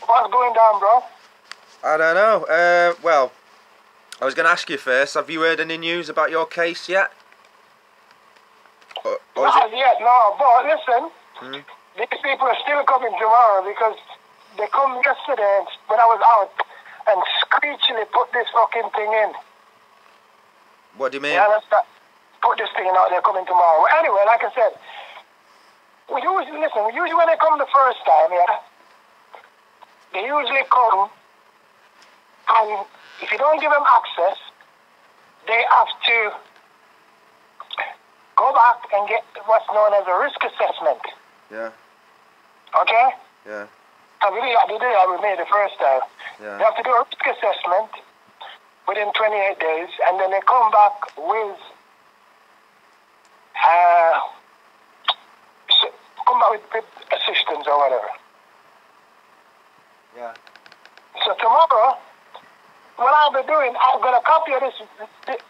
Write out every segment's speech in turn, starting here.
What's going down, bro? I don't know. Well, I was going to ask you first. Have you heard any news about your case yet? Not yet, no. But listen, these people are still coming tomorrow because they come yesterday when I was out and screechily put this fucking thing in. What do you mean? Yeah, put this thing out. They're coming tomorrow. Well, anyway, like I said, we usually when they come the first time, yeah, they usually come, and if you don't give them access, they have to go back and get what's known as a risk assessment. Yeah. Okay? Yeah. And we did that with me the first time. Yeah. They have to do a risk assessment within 28 days, and then they come back with assistance or whatever. Yeah. So tomorrow, what I'll be doing, I've got a copy of this,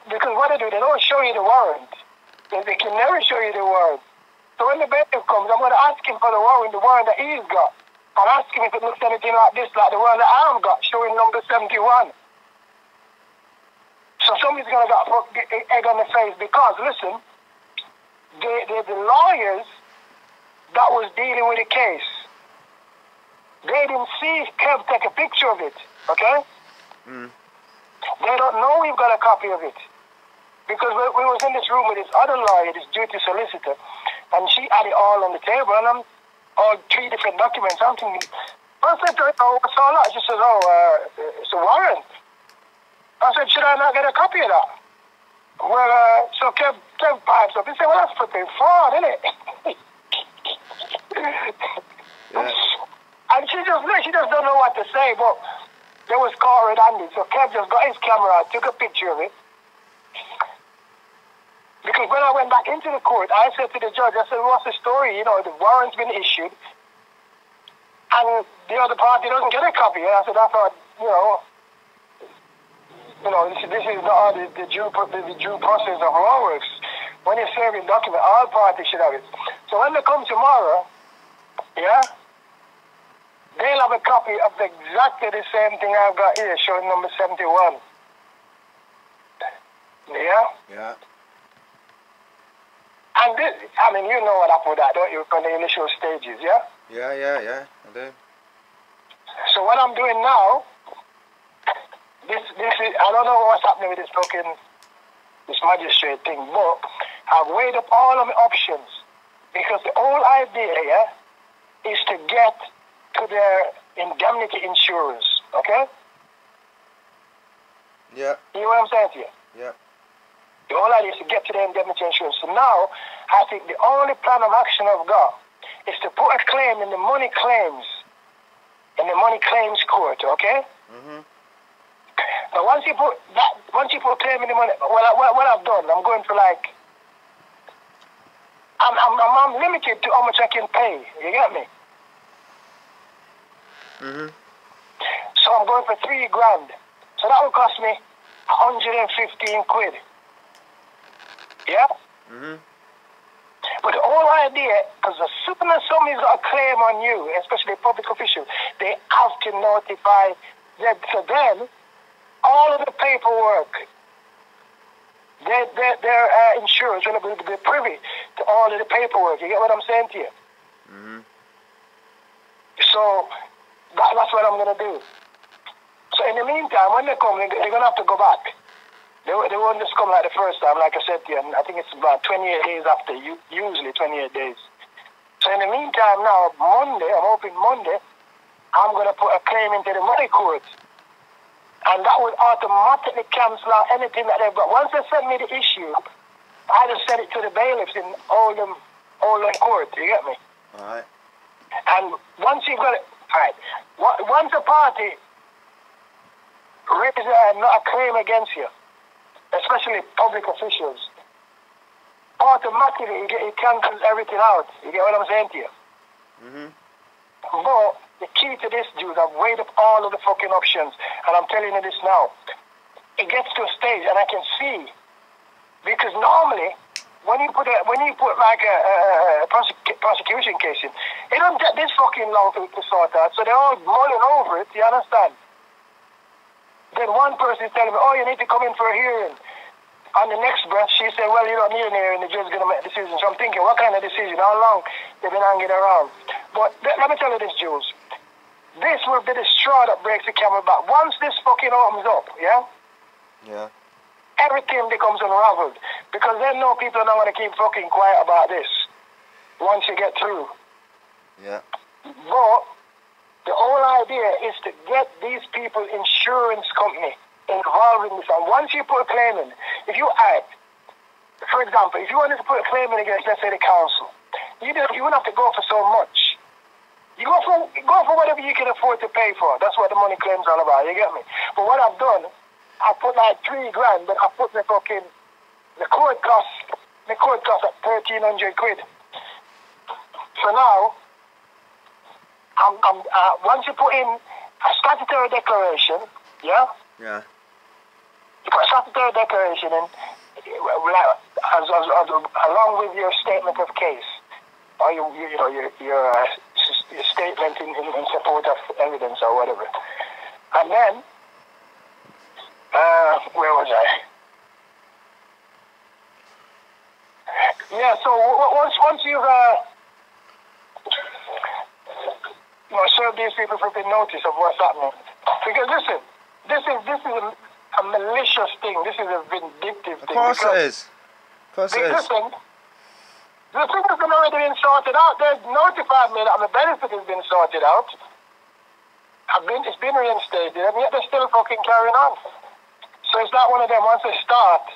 because what they do, they don't show you the warrant. They can never show you the warrant. So when the bailiff comes, I'm going to ask him for the warrant that he's got. I'll ask him if it looks anything like this, like the one that I've got, showing number 71. So somebody's going to get egg on the face because, listen, the lawyers that was dealing with the case, they didn't see Kev take a picture of it, okay? They don't know we've got a copy of it. Because we was in this room with this other lawyer, this duty solicitor, and she had it all on the table, and I'm all 3 different documents. I'm thinking, I said to her, oh, what's all that? She says, it's a warrant. I said, should I not get a copy of that? Well, so Kev pipes up. He said, well, that's flipping fraud, isn't it? Yeah. And she just don't know what to say, but there was caught red-handed, so Kev just got his camera out, took a picture of it. Because when I went back into the court, I said to the judge, I said, what's the story? You know, the warrant's been issued, and the other party doesn't get a copy. And I said, I thought, this is not the due process of law works. When you're serving document, all parties should have it. So when they come tomorrow, yeah, they'll have a copy of exactly the same thing I've got here, showing number 71. Yeah? Yeah. And this, I mean, you know what happened with that, don't you, on the initial stages, yeah? Yeah, I do. So what I'm doing now, this is, I don't know what's happening with this magistrate thing, but I've weighed up all of my options, because the whole idea, yeah, is to get to their indemnity insurance, okay? Yeah. You know what I'm saying to you? Yeah. The whole idea is to get to the indemnity insurance. So now, I think the only plan of action I've got is to put a claim in the money claims court, okay? But once you put a claim in the money, what I've done, I'm going for I'm limited to how much I can pay. You get me? So I'm going for 3 grand. So that will cost me 115 quid. Yeah? But the whole idea, because as soon as somebody's got a claim on you, especially a public official, they have to notify them. So then, all of the paperwork, their insurance will be privy to all of the paperwork. You get what I'm saying to you? So, that's what I'm going to do. So in the meantime, when they come, they're going to have to go back. They won't just come like the first time, like I said to you. And I think it's about 28 days after, usually 28 days. So in the meantime now, Monday, I'm hoping Monday, I'm going to put a claim into the money court. And that would automatically cancel out anything that they've got. Once they send me the issue, I just send it to the bailiffs in Oldham Court. You get me? All right. And once you've got it, all right, once a party raises a claim against you, especially public officials, automatically it cancels everything out. You get what I'm saying to you? But the key to this, Jules, I've weighed up all of the fucking options, and I'm telling you this now. It gets to a stage, and I can see, because normally, when you put like a prosecution case in, it don't take this fucking long to sort out. So they're all mulling over it. You understand? Then one person is telling me, "Oh, you need to come in for a hearing." On the next breath, she said, "Well, you don't need an hearing. The judge's gonna make a decision." So I'm thinking, what kind of decision? How long they've been hanging around? But let me tell you this, Jules. This will be the straw that breaks the camel back. Once this fucking opens up, yeah? Yeah. Everything becomes unraveled. Because then no people are not going to keep fucking quiet about this. Once you get through. Yeah. But the whole idea is to get these people insurance company involved in this. And once you put a claim in, if you add, for example, if you wanted to put a claim in against, let's say, the council, you wouldn't have to go for so much. You go for whatever you can afford to pay for. That's what the money claim's all about. You get me? But what I've done, I put like $3,000, but I put the fucking the court cost at 1,300 quid. So now, once you put in a statutory declaration, yeah. Yeah. You put a statutory declaration in, along with your statement of case, or your statement in support of evidence or whatever. And then, where was I? Yeah, so once you've served these people for the notice of what's happening. Because listen, this is a malicious thing. This is a vindictive thing. Of course it is. Of course it is. Listen, the thing has been already been sorted out. They've notified me that the benefit has been sorted out. It's been reinstated, and yet they're still fucking carrying on. So it's not one of them. Once they start,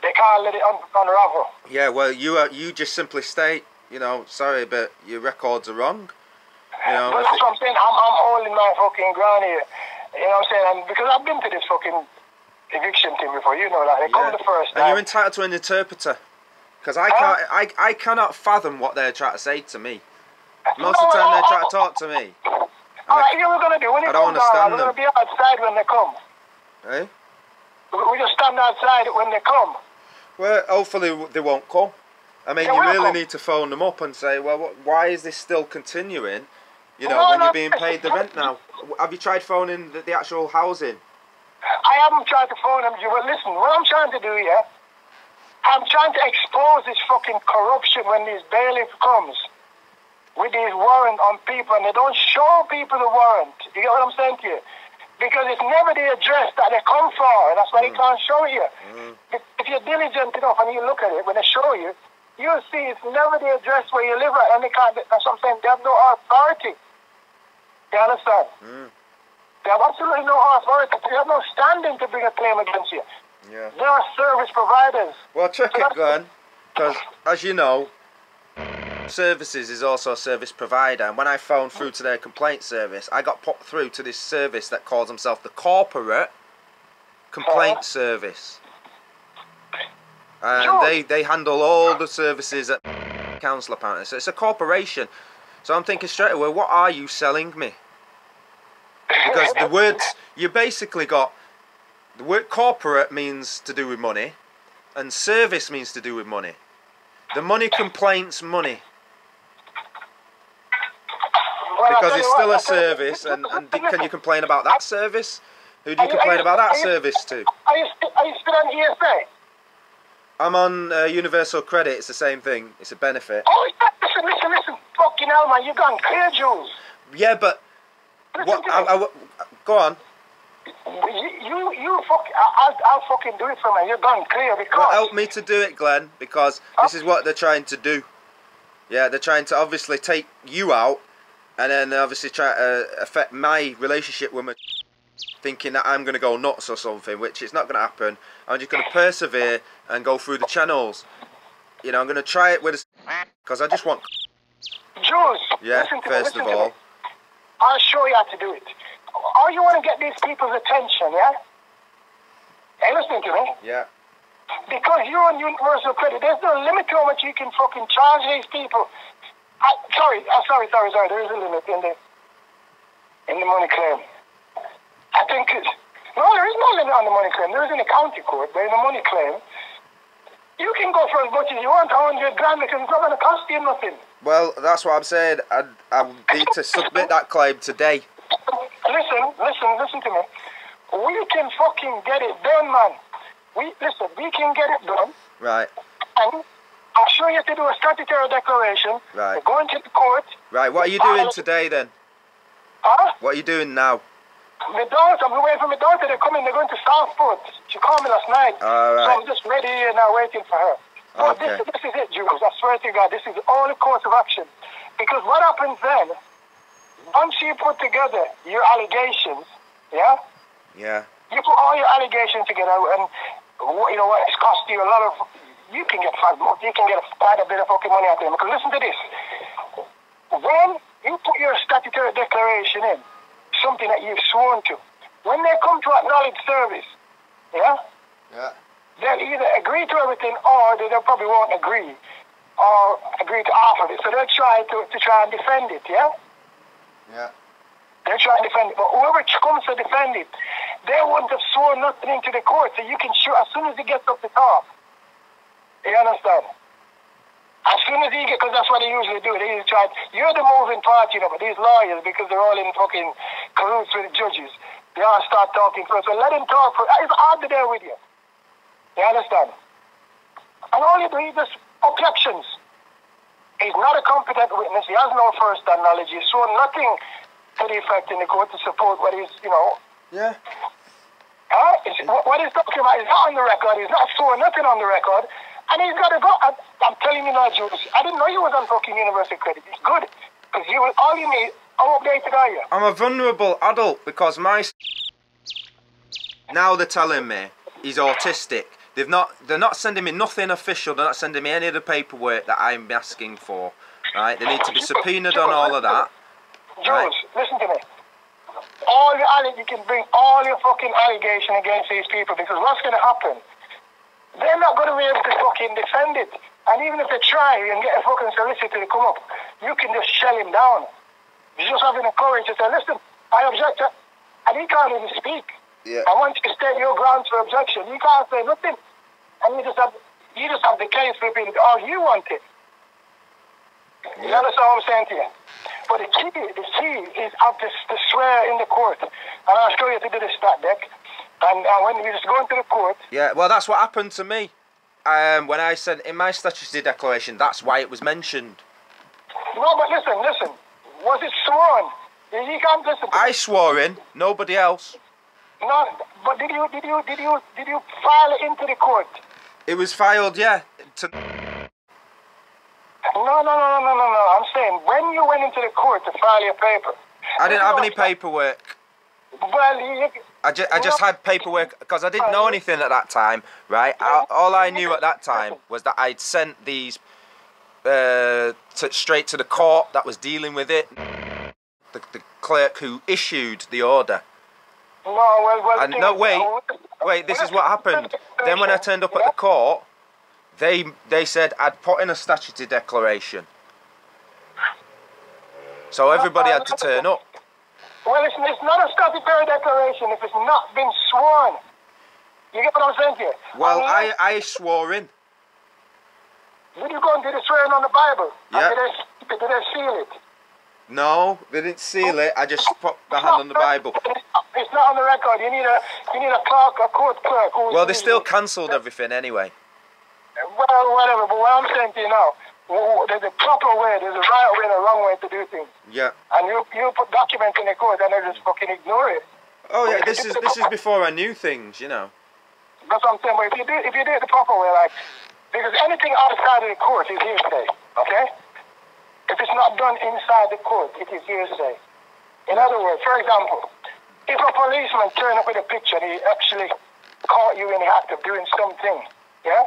they can't let it unravel. Yeah, well, you just simply state, sorry, but your records are wrong. But that's what I'm saying. I'm holding my fucking ground here. You know what I'm saying? And because I've been to this fucking eviction thing before, you know that. They come the first time. And you're entitled to an interpreter. Because I cannot fathom what they're trying to say to me. Most of the time they're trying to talk to me. Alright, here's what we're going to do. When they come down, we're going to be outside when they come. Eh? We just stand outside when they come. Well, hopefully they won't come. I mean, you really need to phone them up and say, well, why is this still continuing? When you're being paid the rent now. Have you tried phoning the actual housing? I haven't tried to phone them. But listen, what I'm trying to do here, I'm trying to expose this fucking corruption when these bailiff comes with these warrant on people and they don't show people the warrant. You get what I'm saying to you? Because it's never the address that they come for, and that's why they can't show you. If you're diligent enough and you look at it, when they show you, you'll see it's never the address where you live at, and they can't, that's what I'm saying, they have no authority. You understand? They have absolutely no authority. They have no standing to bring a claim against you. Yeah. They are service providers. Well, check it, Glenn, because as you know, services is also a service provider, and when I phoned through to their complaint service, I got put through to this service that calls themselves the Corporate Complaint Service. And they handle all the services at council apparently. So it's a corporation. So I'm thinking straight away, what are you selling me? Because the words, you basically got, the word corporate means to do with money, and service means to do with money. The money complaints money. Because it's still a service, and can you complain about that service? Who do you complain about that service to? Are you still on ESA? I'm on Universal Credit, it's the same thing, it's a benefit. Oh, listen, fucking hell, man, you've gone clear, Jules. Yeah, but, go on. I'll fucking do it for me, you've gone clear because... Well, help me to do it, Glenn, because this is what they're trying to do. Yeah, they're trying to obviously take you out, and then obviously try to affect my relationship with my... thinking that I'm going to go nuts or something, which is not going to happen. I'm just going to persevere and go through the channels. I'm going to try it with a... because I just want... Jules, yeah, first of all. I'll show you how to do it. All you want to get these people's attention, yeah? Hey, listen to me. Yeah. Because you're on Universal Credit, there's no limit to how much you can fucking charge these people. Sorry, there is a limit in the money claim. I think no, there is no limit on the money claim. There is in the county court, but in the money claim, You can go for as much as you want, 100 grand, because it's not going to cost you nothing. Well, that's what I'm saying. I need to submit that claim today. Listen to me. We can fucking get it done, man. We can get it done. Right. And I'll show you to do a statutory declaration. Right. We're going to the court. Right, what are you doing today then? Huh? What are you doing now? My daughter, I'm waiting for my daughter. They're coming. They're going to Southport. She called me last night. All right. So I'm just ready here now, waiting for her. But Okay. this is it, Jules. I swear to God, this is the only course of action. Because what happens then, once you put together your allegations, yeah? Yeah. You put all your allegations together, and you know what? It's cost you a lot of. You can get quite a bit of fucking money out of them. Because listen to this: when you put your statutory declaration in, something that you've sworn to, when they come to acknowledge service, yeah, they'll either agree to everything, or they probably won't agree, or agree to half of it. So they'll try to defend it, yeah. Yeah. They're trying to defend it, but whoever comes to defend it, they wouldn't have sworn nothing into the court, so you can shoot as soon as he gets up the top. You understand? As soon as he gets, because that's what they usually do. They usually try. You're the moving part, you know, but these lawyers, because they're all in fucking cahoots with the judges, they all start talking first. So let him talk first. It's hard to deal with you. You understand? And all you do is just objections. He's not a competent witness. He has no first-hand knowledge. He's sworn nothing to the effect in the court to support what he's, you know. Yeah. What he's talking about is not on the record. He's not sworn nothing on the record. And he's got to go. I'm telling you now, Jules, I didn't know you was on fucking university credit. It's good. Because all you need, how updated are you? I'm a vulnerable adult because now they're telling me he's autistic. They're not sending me nothing official. They're not sending me any of the paperwork that I'm asking for. Right? They need to be subpoenaed on all of that. Jules, right? Listen to me. You can bring all your fucking allegation against these people, because what's going to happen? They're not going to be able to fucking defend it. And even if they try and get a fucking solicitor to come up, you can just shell him down. You're just having the courage to say, listen, I object. And he can't even speak. Yeah. And once you state your grounds for objection, you can't say nothing. And you just have the case flipping all you want it. You understand what I'm saying to you? But the key is to swear in the court. And I'll show you to do the stat deck. And when you just go into the court... Yeah, well, that's what happened to me. When I said in my statutory declaration, that's why it was mentioned. No, but listen. Was it sworn? You can't listen. I swore in, nobody else. No, but did you file it into the court? It was filed, yeah. No. I'm saying, when you went into the court to file your paper... I didn't have any paperwork. Well, I just had paperwork because I didn't know anything at that time, right? All I knew at that time was that I'd sent these straight to the court that was dealing with it, the clerk who issued the order. Wait, this is what happened. Then when I turned up at the court, they said I'd put in a statutory declaration. So everybody had to turn up. Well, it's not a statutory declaration if it's not been sworn. You get what I'm saying here? Well, I swore in. Did you go and do the swearing on the Bible? Yeah. Did they seal it? No, they didn't seal it. I just put my hand on the Bible. It's not on the record. You need a clerk, a court clerk. Well, they still cancelled everything anyway. Well, whatever. But what I'm saying to you now, there's a proper way, there's a right way and a wrong way to do things. Yeah. And you put documents in the court and they just fucking ignore it. Oh yeah, this is before I knew things, you know. That's what I'm saying. But if you do it the proper way, like, because anything outside of the court is hearsay, okay? If it's not done inside the court, it is hearsay. In other words, for example, if a policeman turned up with a picture and he actually caught you in the act of doing something, yeah?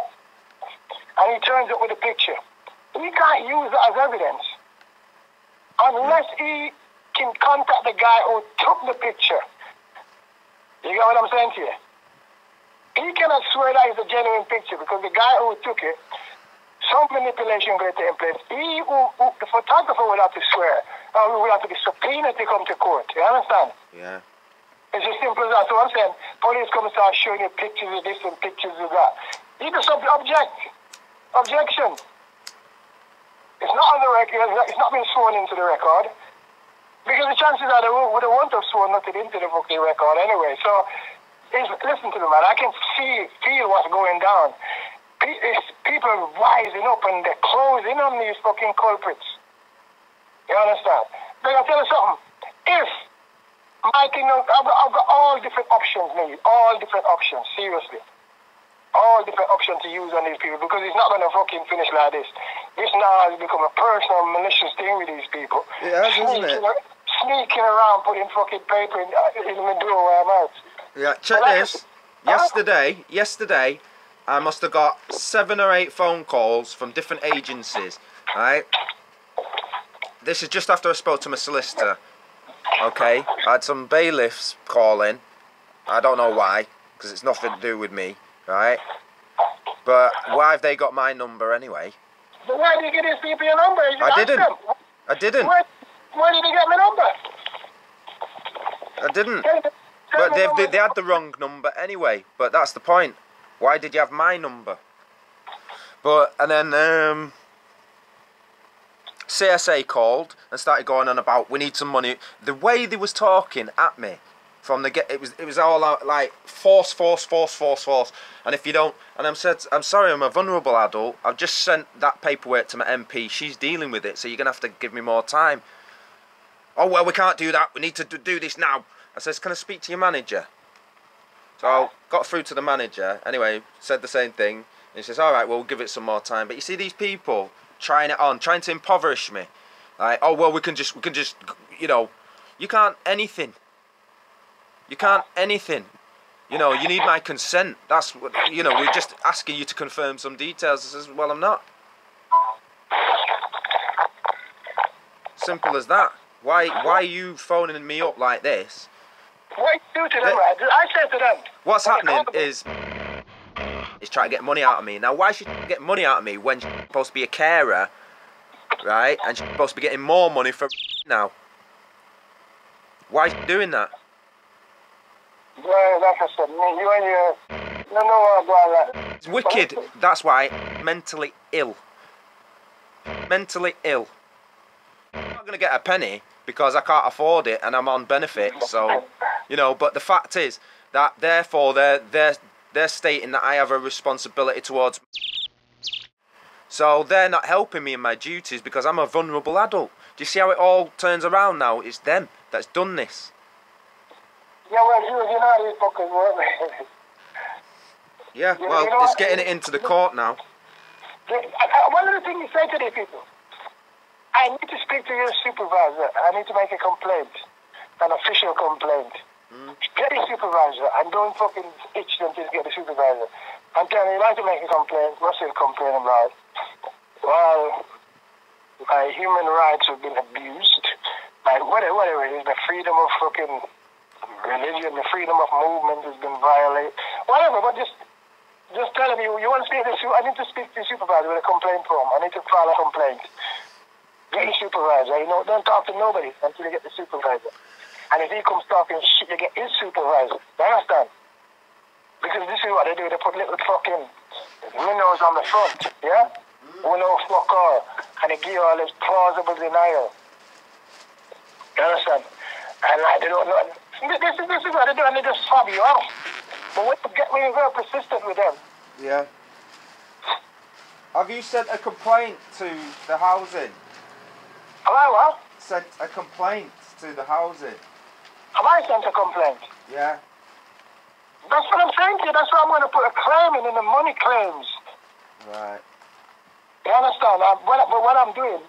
And he turns up with a picture, he can't use that as evidence unless he can contact the guy who took the picture. You get what I'm saying to you? He cannot swear that it's a genuine picture because the guy who took it, some manipulation will take place. The photographer will have to swear, or will have to be subpoenaed to come to court. You understand? Yeah. It's as simple as that. So I'm saying, police come and start showing you pictures of this and pictures of that. You just object. Objection. It's not on the record. It's not been sworn into the record. Because the chances are they would have wanted to have sworn nothing into the fucking record anyway. So, listen to me, man. I can feel what's going down. People are rising up and they're closing on these fucking culprits. You understand? But I'll tell you something. If my thing, I've got all different options, mate. All different options, seriously. All different options to use on these people because it's not going to fucking finish like this. This now has become a personal, malicious thing with these people. It has, isn't it? Sneaking around, putting fucking paper in the door where I'm out. Yeah, check this. Yesterday, I must have got 7 or 8 phone calls from different agencies, right? This is just after I spoke to my solicitor. Okay, I had some bailiffs calling. I don't know why, because it's nothing to do with me, right? But why have they got my number anyway? But why did you get these people your number? I didn't. Why did they get my number? I didn't. But they had the wrong number anyway. But that's the point. Why did you have my number? And then CSA called and started going on about we need some money. The way they was talking at me from the get, it was all out like force. And if you don't, and I'm sorry, I'm a vulnerable adult. I've just sent that paperwork to my MP. She's dealing with it, so you're gonna have to give me more time. Oh, well, we can't do that. We need to do this now. I says, can I speak to your manager? So I got through to the manager. Anyway, said the same thing. And he says, all right, well, we'll give it some more time. But you see these people trying to impoverish me. Like, oh, well, we can just, you know, you can't anything. You can't anything. You know, you need my consent. That's what, you know, we're just asking you to confirm some details. I says, well, I'm not. Simple as that. Why are you phoning me up like this? What you do to them, right? I said to them. What's happening is trying to get money out of me. Now, why should she get money out of me when she's supposed to be a carer, right? And she's supposed to be getting more money for now. Why is she doing that? Well, like I said, you and your... No, it's wicked. That's why I'm mentally ill. Mentally ill. I'm not going to get a penny because I can't afford it and I'm on benefits, so, you know, but the fact is that therefore they're stating that I have a responsibility towards me. So they're not helping me in my duties because I'm a vulnerable adult. Do you see how it all turns around now? It's them that's done this. Yeah, well, Jules, you know how these fuckers work. Yeah, well, it's getting it into the court now. One of the things you say to these people, I need to speak to your supervisor. I need to make a complaint, an official complaint. Get the supervisor and don't fucking itch them to get the supervisor. I'm telling you, like to make a complaint, what's it complaining about? Well, my human rights have been abused. My whatever it is, the freedom of fucking religion, the freedom of movement has been violated. Whatever, but just tell them you want to speak to I need to speak to the supervisor with a complaint form. I need to file a complaint. Get the supervisor, you know, don't talk to nobody until you get the supervisor. And if he comes talking shit, you get his supervisor. You understand? Because this is what they do, they put little fucking minnows on the front, yeah? Who know fuck all. And they give you all this plausible denial. You understand? And like, they don't know. This is what they do, and they just fob you off. But when you're very persistent with them. Yeah. Have you sent a complaint to the housing? Have I what? Sent a complaint to the housing. Have I sent a complaint? Yeah. That's what I'm saying to you. That's why I'm going to put a claim in the money claims. Right. You understand? But what I'm doing,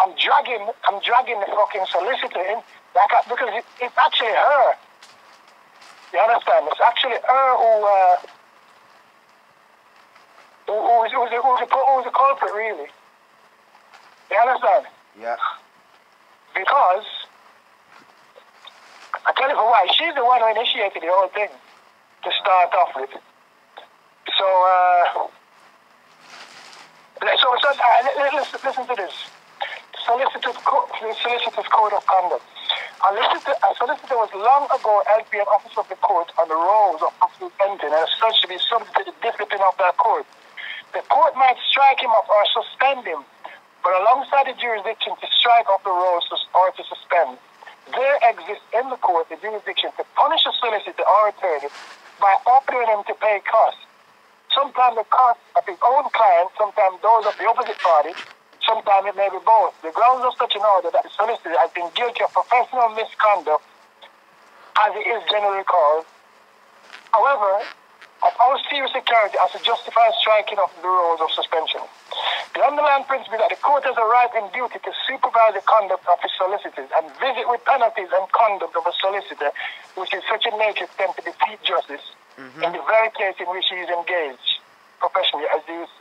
I'm dragging the fucking solicitor in, because it's actually her. You understand? It's actually her who's the culprit, really. You understand? Yeah. Because, I tell you for why, she's the one who initiated the whole thing to start off with. So, listen to this. Solicitor's Code of Conduct. A solicitor was long ago held to be an officer of the court on the roles of official entity and as such to be subject to the discipline of that court. The court might strike him off or suspend him, but alongside the jurisdiction to strike off the rolls or to suspend, there exists in the court the jurisdiction to punish a solicitor or attorney by ordering him to pay costs. Sometimes the costs of his own client, sometimes those of the opposite party, sometimes it may be both. The grounds of such an order that the solicitor has been guilty of professional misconduct, as it is generally called, however, of all serious security as to justify striking off the rolls of suspension. The underlying principle is that the court has a right and duty to supervise the conduct of its solicitors and visit with penalties and conduct of a solicitor which is such a nature to tend to defeat justice in the very case in which he is engaged professionally, as used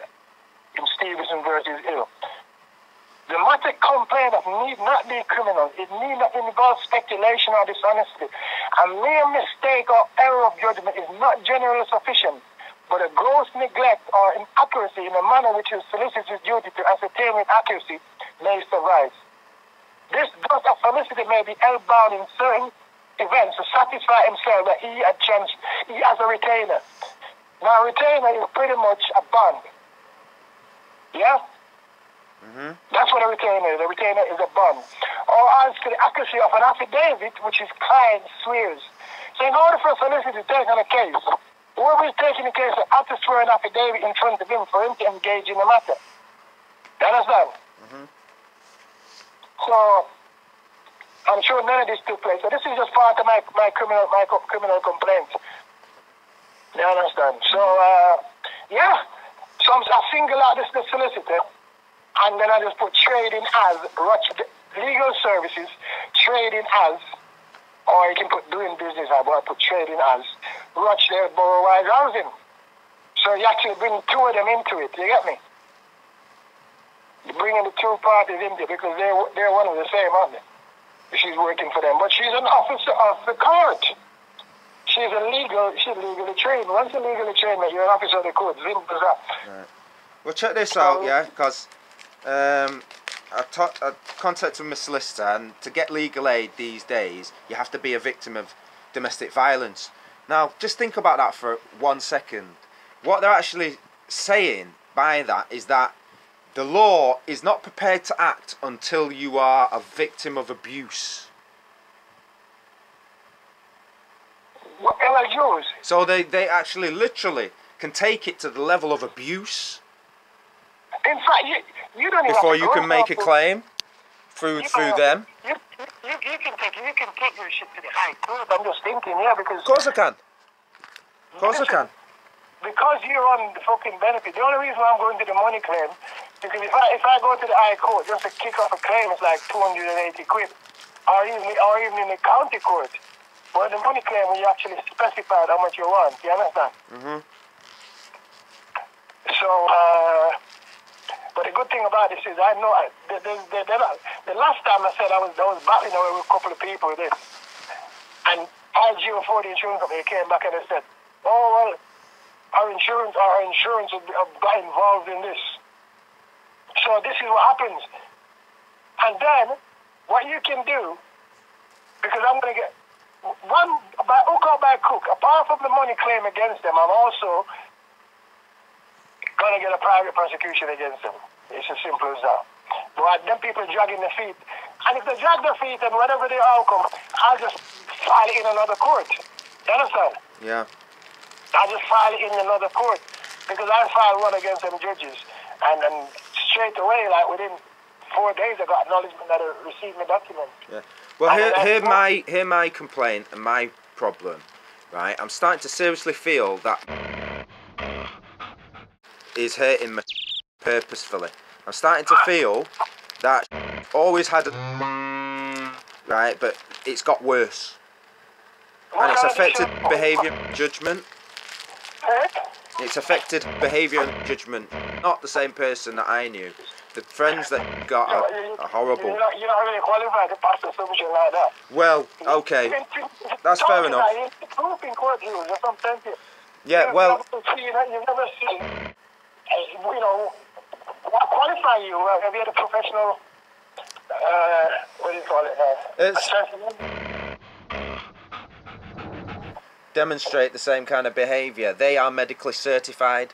in Stevenson versus Hill. The matter complained of need not be criminal. It need not involve speculation or dishonesty. A mere mistake or error of judgment is not generally sufficient, but a gross neglect or inaccuracy in a manner which is solicitor's duty to ascertain with accuracy may suffice. This thus a solicitor may be held bound in certain events to satisfy himself that he has a retainer. Now, a retainer is pretty much a bond. Yeah? That's what a retainer is. A retainer is a bond. Or as to the accuracy of an affidavit, which his client swears. So in order for a solicitor to take on a case, whoever is taking the case will have to swear an affidavit in front of him for him to engage in the matter. You understand? So, I'm sure none of this took place. So this is just part of my criminal complaint. You understand? So, yeah. So I single out the solicitor, and then I just put trading as legal services, trading as, or you can put doing business as, but I put trading as Rochdale Borough Wise Housing. So you actually bring two of them into it, you get me? You're bringing the two parties into it because they're one of the same, aren't they? She's working for them, but she's an officer of the court. She's legally trained. Once you're legally trained, you're an officer of the court. Simple as that. Right. Well, check this out, yeah, because I contacted my solicitor, and to get legal aid these days, you have to be a victim of domestic violence. Now, just think about that for 1 second. What they're actually saying by that is that the law is not prepared to act until you are a victim of abuse. What, like Jules? So they actually literally can take it to the level of abuse. In fact, you don't even before you can make a claim through them. You can take your shit to the high court. I'm just thinking, yeah, because... Of course I can. Of course I can. Because you're on the fucking benefit. The only reason why I'm going to the money claim, because if I go to the high court just to kick off a claim, it's like 280 quid. Or even in the county court. But the money claim, you actually specified how much you want. You understand? So, but the good thing about this is I know the last time I said I was battling away with a couple of people with this, and RGO4, the insurance company, came back and they said, "Oh well, our insurance got involved in this." So this is what happens, and then what you can do, because I'm going to get one by hook or by crook, apart from the money claim against them, I'm also gonna get a private prosecution against them. It's as simple as that. But them people dragging their feet, and if they drag their feet and whatever the outcome, I'll just file it in another court. You understand? Yeah. I'll just file it in another court because I filed one against them judges, and straight away, like within 4 days, I got acknowledgement that I received my document. Yeah. Well, hear my complaint and my problem, right? I'm starting to seriously feel that is hurting me purposefully. I'm starting to feel that always had right, but it's got worse, and it's affected behaviour and judgment. It's affected behaviour and judgment. Not the same person that I knew. The friends that got are horrible. You're not really qualified to pass a submission like that. Well, okay, that's fair enough. Yeah, well. You've never seen, what qualify you? Have you had a professional, what do you call it? Assessment? Demonstrate the same kind of behaviour. They are medically certified.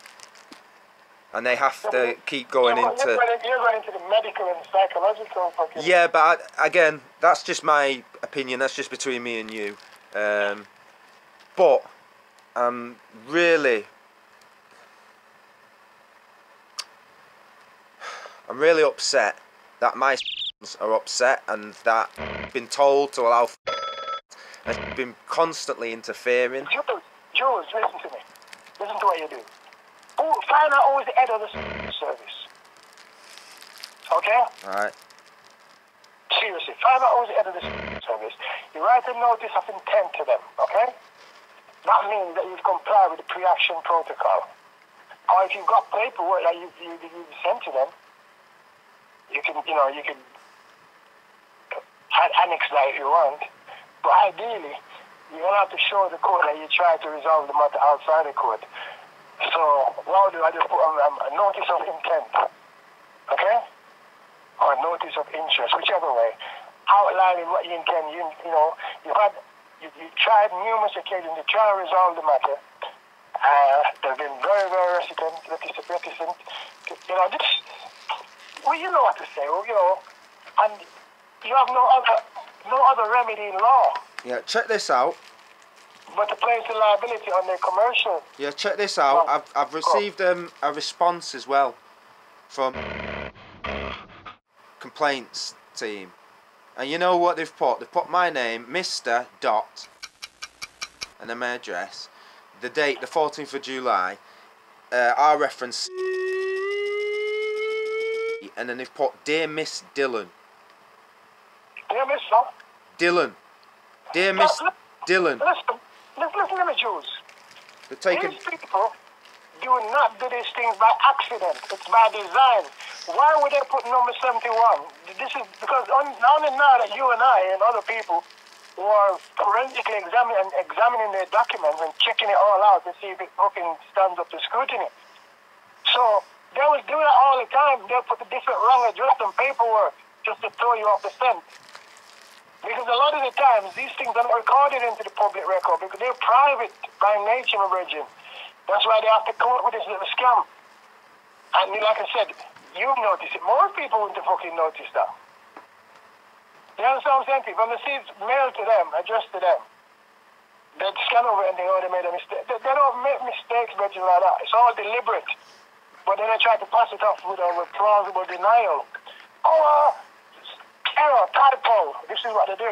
and they have to keep going into. You're going into the medical and psychological fucking. Yeah, but again, that's just my opinion. That's just between me and you. But I'm really upset that my are upset and that I've been told to allow and been constantly interfering. Jules, listen to me. Listen to what you do. Find out who is the head of the service. Okay? Alright. Seriously, find out who is the head of the service. You write a notice of intent to them, okay? That means that you've complied with the pre-action protocol. Or if you've got paperwork that you've sent to them, you can annex that if you want. But ideally, you're going to have to show the court that you try to resolve the matter outside the court. So, what I'll do, I just put a notice of intent, okay? Or a notice of interest, whichever way. Outlining what you intend. You tried numerous occasions to try to resolve the matter. They've been very, very reticent. Well, you know what to say, and you have no other remedy in law. Yeah, check this out. But to place the liability on the commercial. Yeah, check this out. I've received a response as well from complaints team, and you know what they've put? They've put my name, Mr. Dot, and then my address, the date, the 14th of July, our reference, and then they've put Dear Miss Dillon. Dear Miss what? Dillon. Dear Miss Dillon. Listen to me, Jules. Taking... These people do not do these things by accident. It's by design. Why would they put number 71? This is because only now that you and I and other people who are forensically examining their documents and checking it all out to see if it fucking stands up to scrutiny. So they will do that all the time. They'll put a different wrong address on paperwork just to throw you off the scent. Because a lot of the times, these things are not recorded into the public record because they're private by nature, my virgin. That's why they have to come up with this little scam. And like I said, you've noticed it. More people wouldn't have fucking noticed that. You understand what I'm saying? When they see it's mailed to them, addressed to them, they'd scan over and think, oh, they made a mistake. They don't make mistakes, virgin, like that. It's all deliberate. But then they try to pass it off with plausible denial. Error, typo. This is what they do.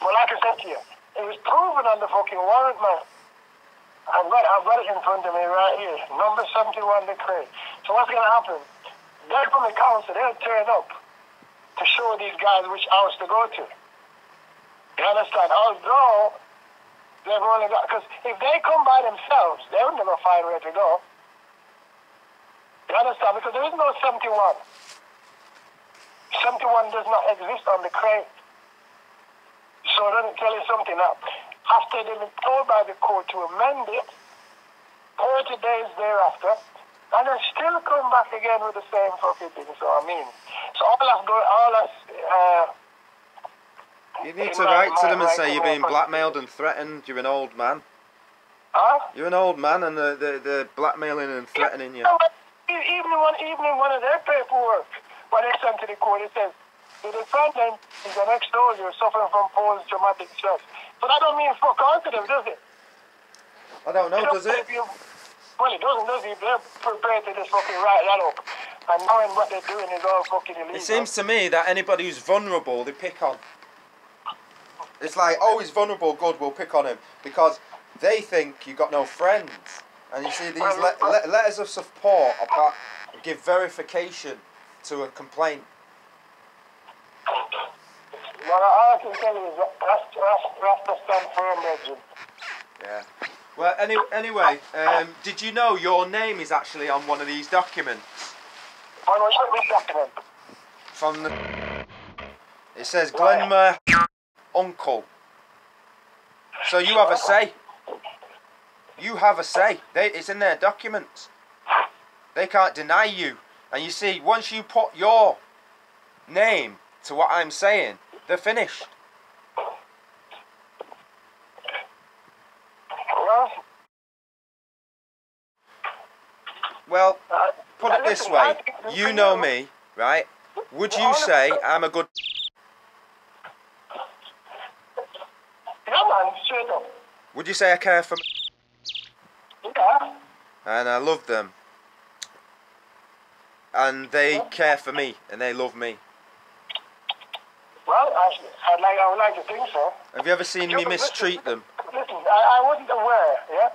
Well, like I said to you, it was proven on the fucking warrant, man. I've got it in front of me right here. Number 71 decree. So what's going to happen? They're from the council. They'll turn up to show these guys which house to go to. You understand? Although they've only got... Because if they come by themselves, they would never find where to go. You understand? Because there is no 71. 71 does not exist on the crate. So let me tell you something now. After they've been told by the court to amend it, 30 days thereafter, and they still come back again with the same fucking thing. So you need to write to them and say you're being blackmailed and threatened. You're an old man. Huh? You're an old man, and they're blackmailing and threatening you. Even in one of their paperwork, when they sent to the court, it says, the defendant is an ex-soldier suffering from post-traumatic stress. But that don't mean fuck all to them, does it? I don't know, does it? Well, it doesn't, does it? They're prepared to just fucking write that up. And knowing what they're doing is all fucking illegal. It seems to me that anybody who's vulnerable, they pick on. It's like, oh, he's vulnerable, good, we'll pick on him. Because they think you've got no friends. And you see, these letters of support give verification to a complaint. Well, all I can tell you is Rasta stand firm, Benji. Yeah. Well, anyway, did you know your name is actually on one of these documents? On which document? From the... It says Glenmore Uncle. So you have a say. You have a say. It's in their documents. They can't deny you. And you see, once you put your name to what I'm saying, they're finished. Well, put it this listen, way. You know me, right? Would you say I'm a good... Yeah, man, straight up. Would you say I care for... Yeah. And I love them. And they care for me, and they love me. Well, I would like to think so. Have you ever seen me mistreat them? Listen, I wasn't aware, yeah?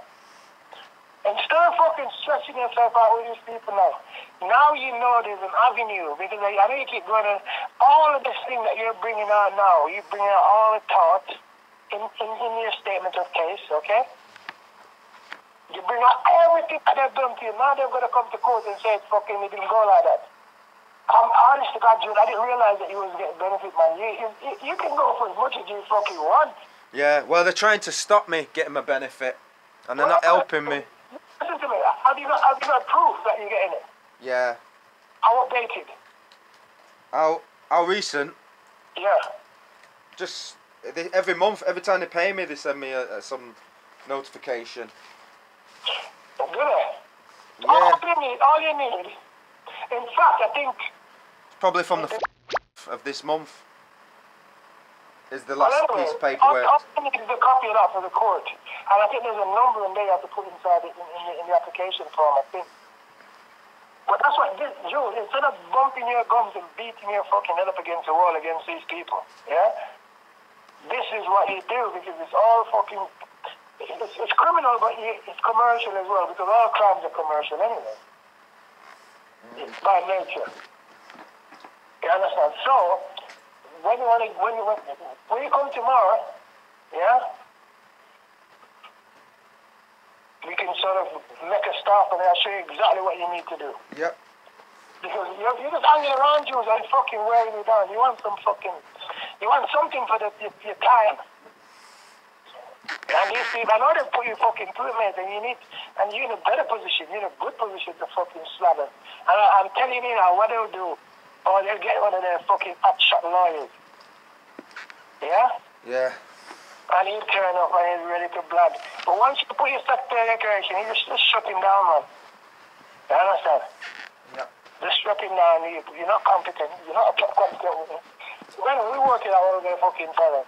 Instead of fucking stressing yourself out with these people now you know there's an avenue, because I know you keep going on, all of this thing that you're bringing out now, you bring out all the thoughts in your statement of case, okay? You bring out everything that they've done to you, now they're going to come to court and say, fucking, it didn't go like that. I'm honest to God, Jules, I didn't realize that you was getting benefit, man. You can go for as much as you fucking want. Yeah, well, they're trying to stop me getting my benefit, and they're not helping me. Listen to me, have you got proof that you're getting it? Yeah. How updated? How recent? Yeah. Just every month, every time they pay me, they send me some notification. Do they? Yeah. All you need. In fact, I think... Probably from the of this month is the last piece of paperwork. All you need is a copy of that for the court. And I think there's a number in there you have to put inside it in the application form, I think. But that's what this, Jules, instead of bumping your gums and beating your fucking head up against the wall against these people, yeah? This is what you do, because it's all fucking... It's criminal, but it's commercial as well, because all crimes are commercial anyway. It's by nature. You understand? So, when you come tomorrow, yeah, we can sort of make a stop and I'll show you exactly what you need to do. Yep. Because you're just hanging around, Jules, and fucking wearing you down. You want something for your time. And these people, I know they put you fucking through it, mate, and you're in a better position, you're in a good position to fucking slap them. And I'm telling you now, what they'll do, or they'll get one of their fucking hotshot lawyers. Yeah? Yeah. And he'll turn up and he's ready to blood. But once you put your statutory declaration, you just shut him down, man. You understand? Yeah. Just shut him down. You're not competent. You're not competent with him. When we work it out, we're going to fucking tell him.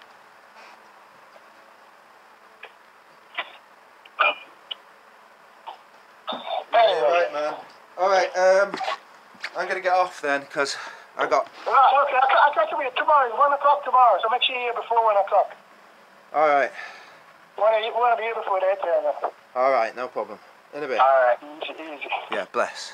Yeah, right, man. Alright, I'm going to get off then, because I got... Right, okay, I'll catch you with you tomorrow. It's 1 o'clock tomorrow, so make sure you're here before 1 o'clock. Alright. Want to be here before they turn up. Alright, no problem. In a bit. Alright, easy. Yeah, bless.